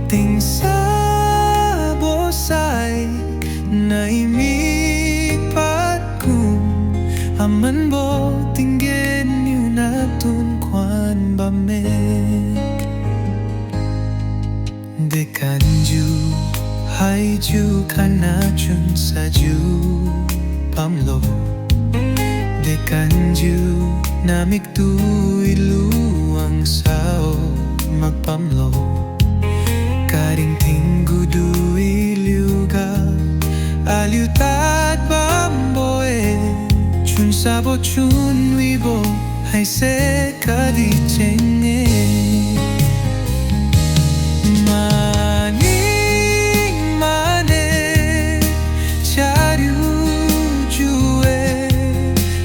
Tingsa, bosai, naimik Amanbo, tinggen, natu, nkhuan, bamme. Dekanjiu, haijiu, nachun, sajiu, bamlo. Dekanjiu, Namikdui, luangsao, makbamlo. Karingting, duiliu, aliu, tadbam, Chunsabo, Chunwibo, haise, cheng-e.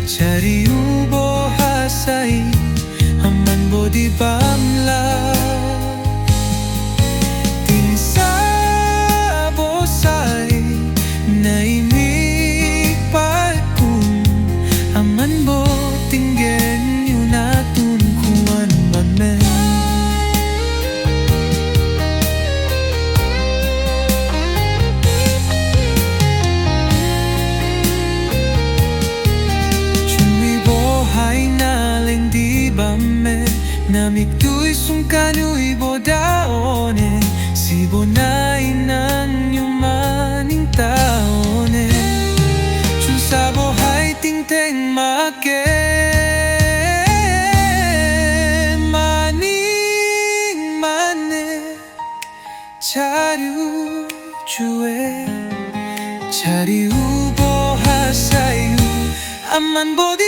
Chariubo, hasai, aman, bodi, bamlak. Tingsa, bosai, naimik Amanbo, tinggen, natu, nkhuan, bamme. Chunwibo, hai naling di bamme. Namikdui, Chunwibo, daone. Sibo na inang yumaning taone. Chunsabo, hai tingteng make. Chariu, chue, Chariubo, hasai, Amanbo.